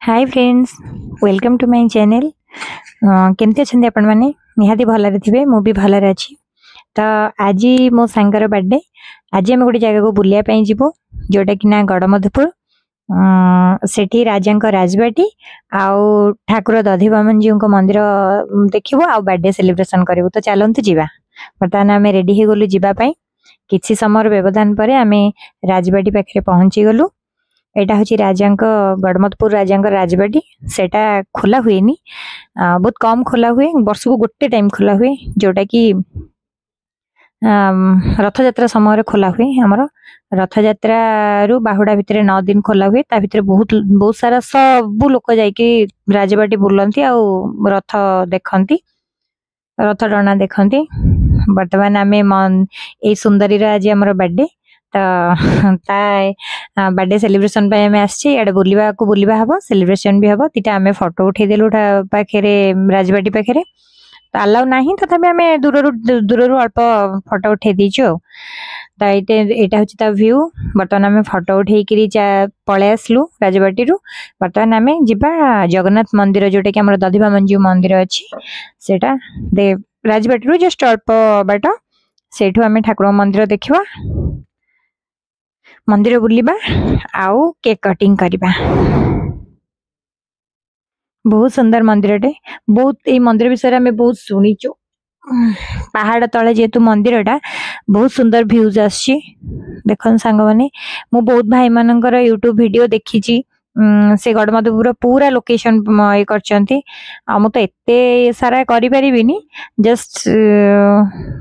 Hi friends, welcome to my channel. केमती अच्छे आपण मैंने निहाती भलरे थे मुझे भलरे अच्छी। तो आज मो सांगर बर्थडे। आज आम गोटे जगह को बुलायापी जीवु जोटा कि ना गड़मधुपुर। सेठी राजा राजबाटी आउ ठाकुर दधिवामन जी मंदिर देखिबो आ बर्थडे सेलिब्रेशन करिवो। तो चलतु जीवा। बर्तमान आम रेडी हो गलु जीवाई। किछि समय व्यवधान पर आम राजबाटी पाखे पहुंची गलु। एटा हूँ राजा गड़मधुपुर राजा राजबाटी। सेटा खोला हुए नी, बहुत कम खोला हुए, वर्ष को गोटे टाइम खोला हुए जोटा कि रथ यात्रा समय खोला हुए। हमर रथ यात्रा रु बाहुडा भितर 9 दिन खोला हुए। ता भितर बहुत बहुत सारा सब लोक जाइकी राजबाटी बुलंती आ रथ देखंती, रथ टना देखंती। वर्तमान आम ए सुंदरी आज हमर बर्थडे। तो बर्थडे सेलिब्रेशन पे आम आड़े बुलवा को बुलवा हम, सेलिब्रेशन भी हम। तीटा आम फोटो उठेदेलु पाखे राजबाटी पाखे। तो अलाउ ना तथापि आम दूर अल्प फोटो उठे दीचु। तो यहाँ हूँ व्यू। बर्तमान आम फोटो उठे पलि आसलु राजबाटी रु। बर्तमान आम जीवा जगन्नाथ मंदिर जोटा कि आम दधिवामन जी मंदिर अच्छी सेटा राजबाटी रु जस्ट अल्प बाट। सेठू आम ठाकुर मंदिर देखा, मंदिर बुलवा आउ केक कटिंग करवा। बहुत सुंदर मंदिर टे। बहुत ये मंदिर विषय में बहुत शुणीचु। पहाड़ तले जेतु मंदिर टा बहुत सुंदर व्यूज आसी। देखन सांग माने मु बहुत भाई मानकर यूट्यूब वीडियो देखी। से गड़मधुपुर पूरा लोकेशन ये करचंती। मु तो एते सारा करि परिबिनी, जस्ट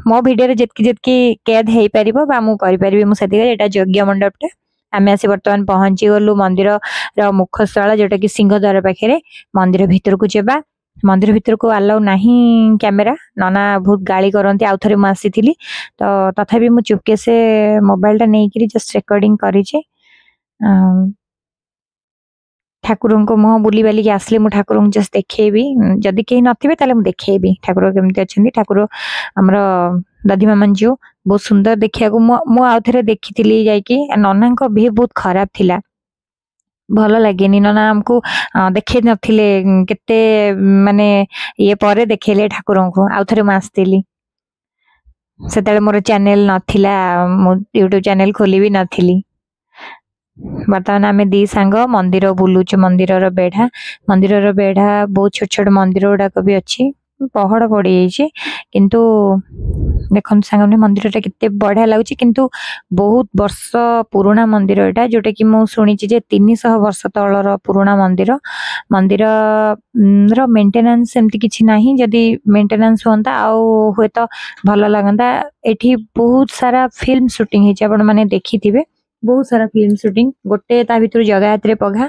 मो वीडियो रे जेतकी जेतकी कैद हेई परिबो बा मु करि परिबी। मु सेति एटा यज्ञ मंडप टे। आम आसी बर्तमान पहुंची गलु मंदिर मुखस्थल जोटा कि सिंहद्वार पाखे। मंदिर भितर को जेबा। मंदिर भितर को अलाउ नहीं कैमेरा, नना बहुत गाली करती। आउ थे मुझे तो तथापि मु चुपके से मोबाइल टा नहीं जस्ट रिकॉर्डिंग करी। ठाकुर को मुह बुली बालिक आसले मु ठाकुर जस्ट देखेबी। जदि कहीं नथिबे ताले मु देखेबी ठाकुर केमती अच्छे। ठाकुर हमर दधिवामन जी बहुत सुंदर देखिया को मु आउ थे देखी जाइकी। नना बिहेव बहुत खराब थिला, भल लगे नना हमको देखे नथिले केते माने ये परे देखेले ठाकुर को। आउ थे मु आसती से मोर चैनल नथिला, मु यूट्यूब चैनल खोली भी नथिली। बर्तमान आम दी सांग मंदिर बुलुचु। मंदिर बेढ़ा, मंदिर बेढ़ा बहुत छोट छोट मंदिर गुड़ाक भी अच्छी। पहाड़ पड़ी जाइए किंतु देखो सांग मंदिर केते बढ़िया लगुच। किंतु बहुत वर्ष पुराना मंदिर एटा जोटा कि मु शुणी 300 वर्ष तलर पुराना मंदिर। मंदिर रो मेंटेनेंस एमती किछि नाही। जदि मेंटेनेंस होता आउ हुए तो भल लगंता। एठी बहुत सारा फिल्म शूटिंग हेछि, आपण माने देखिथिबे। बहुत सारा फिल्म शूटिंग गोटे ता भितर जगह पघा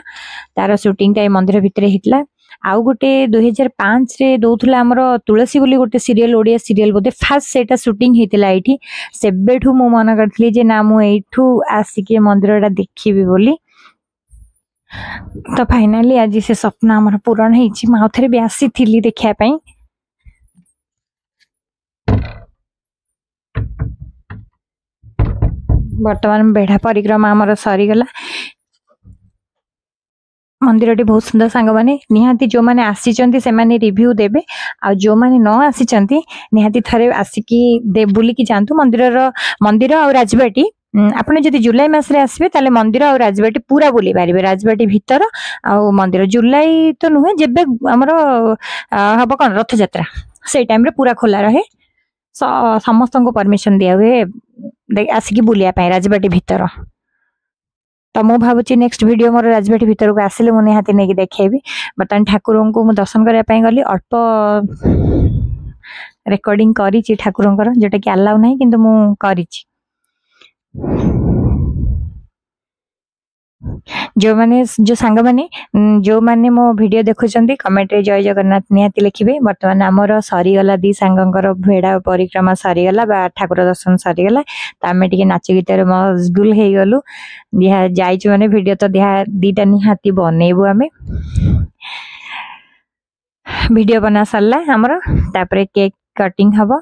तार शूटिंग ता मंदिर भितर हितला। आउ गोटे 2005 रे दउथला हमर तुलसी बोली गोटे सीरियल, ओडिया सीरियल बोधे फास्ट सेटा शूटिंग हेतिला एठी। सेबेठू मु मन करथली जे ना मु एठू आसिके मंदिरटा देखिबी बोली। तो फाइनली आज से स्वप्न हमर पूर्ण हेछि। म आउथरे भी आसीथिली देखिया पई। वर्तमान बेढ़ा परिक्रमा आमर सरीगला। मंदिर बहुत सुंदर सांग माने निहाती जो माने आसीचंती से माने रिव्यू देबे। आ जो माने न आसीचंती निहाती थरे आसिकी दे बुली की जानतु। मंदिर और राजबाटी आपने जदि जुलाई मास रे आसबे ताले मंदिर और राजबाटी पूरा बुली पारिबे। राजबाटी भीतर आ मंदिर जुलाई तो नुहे जेबे हमर हबो कोन रथ यात्रा से टाइम रे पूरा खोला रहे। समस्त को परमिशन दिया हुए आसिकी बुलिया पाए राजबाटी भीतर। तो मु भावुची नेक्स्ट वीडियो मोर राजबाटी भीतर को आसिले मु निहाती नहीं देखेबी। बर्तमान ठाकुर को मु दर्शन करने पाई गली। अल्प रिकॉर्डिंग करी ठाकुर जोटा कि अलाउ नहीं किंतु मु करी। जो माने जो सांग माने जो माने मो वीडियो देखुचंती कमेंट रे जय जगन्नाथ निहाती लिखिबे। वर्तमान हमर सरीगला दी सांगंकर भेड़ा परिक्रमा सरीगला बा ठाकुर दर्शन सरीगला। त आमे टिके नाच गीत रे मशगुल हे गलु। दिहा जाइछु माने वीडियो तो दिहा दीटा निहाती बनेबो। आमे वीडियो बना सरला हमर तापरे केक कटिंग हबो।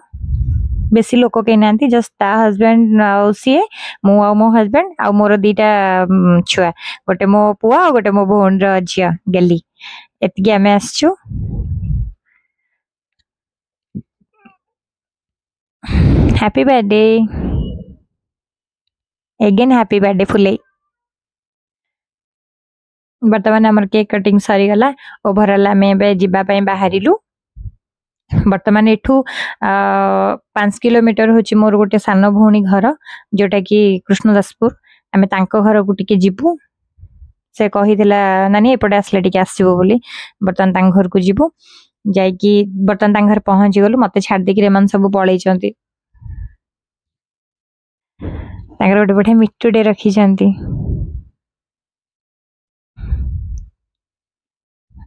बेसी लोक कहीं ना जस्ट ता हजबैंड सी मु आ मो हजबैंड आ मोर दीटा छुआ गोटे मो पुआ आ गोटे मो भौन झिया गेली एतिकी आमे आसछु happy birthday again happy birthday फुले बर्तमान आमर केक कटिंग सरी गला ओवरऑल आमे बे जिबा पई बाहरिलु बर्तमान एठू 5 किलोमीटर होची मोर गोटे सान भौणी घर जोटा कि कृष्णदासपुर आमे तांको घर को टिके जिबू से कहिथिला नानी एपटे आसले टिके आसीबो बोली बर्तमान तांग घर को जिबू जाई कि बर्तमान तांग घर पहुंच गलु मते छाड़ दे कि रेमान सब पळै चंती तांगर गोटे बठे मिट्टू डे रखी चंती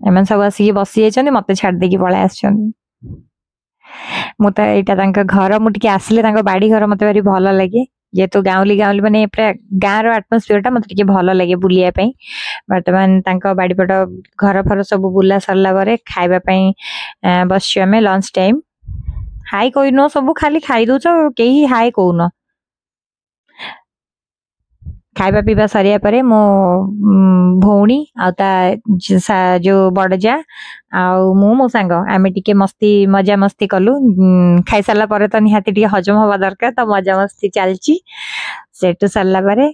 एमन सब आसी बसी जाइछन्ती मते छाड़ दे कि पळै आछन्ती मुत एटा घर मुझे आसिले बाड़ी घर मत भारी भल लगे जेहेतु गाँवली गाँवली मैंने पूरा गाँव आटमोस्फियर टा मत भल लगे बुलाया बर्तमान बाड़ीपट घर फर सब बुला सरला खाइबा बस आम लंच टाइम हाई कहन सब खाली खाई दौच कहीं हाई कहन खाइबा पीवा सरिया परे मो भौणी जो बड़ जा मो सांग आमे टिके मस्ती मजा मस्ती कलु खाई सारा पर तो निहाती टिके हजम हवा दरकार तो मजा मस्ती चलची सेटू सरला परे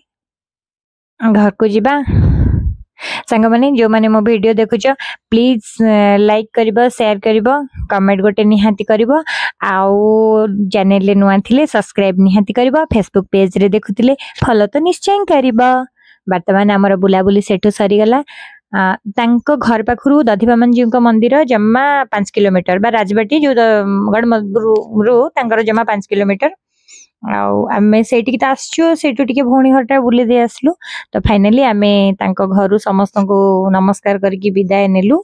घर को जिबा सांग माने जो माने मो वीडियो देखुच प्लीज लाइक करिबो शेयर करिबो कमेंट गोटे निहाती करिबो आउ चैनल ले नुआ थिले सब्सक्राइब निहाती करिबो फेसबुक पेज रे देखुतिले फॉलो तो निश्चय करिबो वर्तमान हमर बुलाबुली सेठू सरी गला तांको घर पाखरु दधिवामन जी को मंदिर जम्मा 5 किलोमीटर बा राजबाटी जो गड़मधुरु तांकर जम्मा 5 किलोमीटर आमे सेठी की आसछु सेठू टिके भौणी घरटा बुली दे आसलु तो फाइनली आमे तांको घरु समस्त को नमस्कार करके विदाय नेलु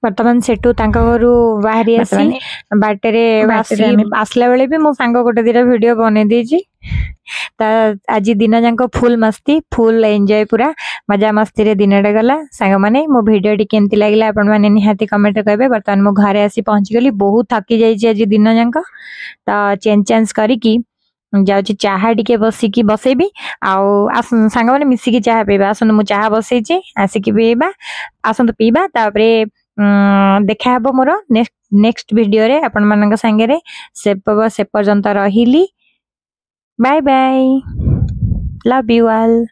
वर्तमान सेठू तांको घरु बाहरी आसी बाटरे आसला बेले भी मो सांग गोटे दिरा वीडियो बने देजी ता आज दिन जांको फुल मस्ती फुल एंजॉय पूरा मजा मस्ती रे दिनटा गला सांग माने मो वीडियो टी केमती लागला आपण माने निहाती कमेंट कहबे वर्तमान मो घरे आसी पहुंच गली बहुत थकी जाई आज दिन जांको ता चेंज करिकी जाऊँगी चाहा टिके बसिकी बसेबी सांग मैंने मिसिकी चाहा पीवा आसतु मु चाहा बसई आसिकी पीवा आसतु पीवा तापरे देखा हे मोर नेक्स्ट वीडियो रे आपण मानक संगे से पर्यंत रहिली bye bye love you all.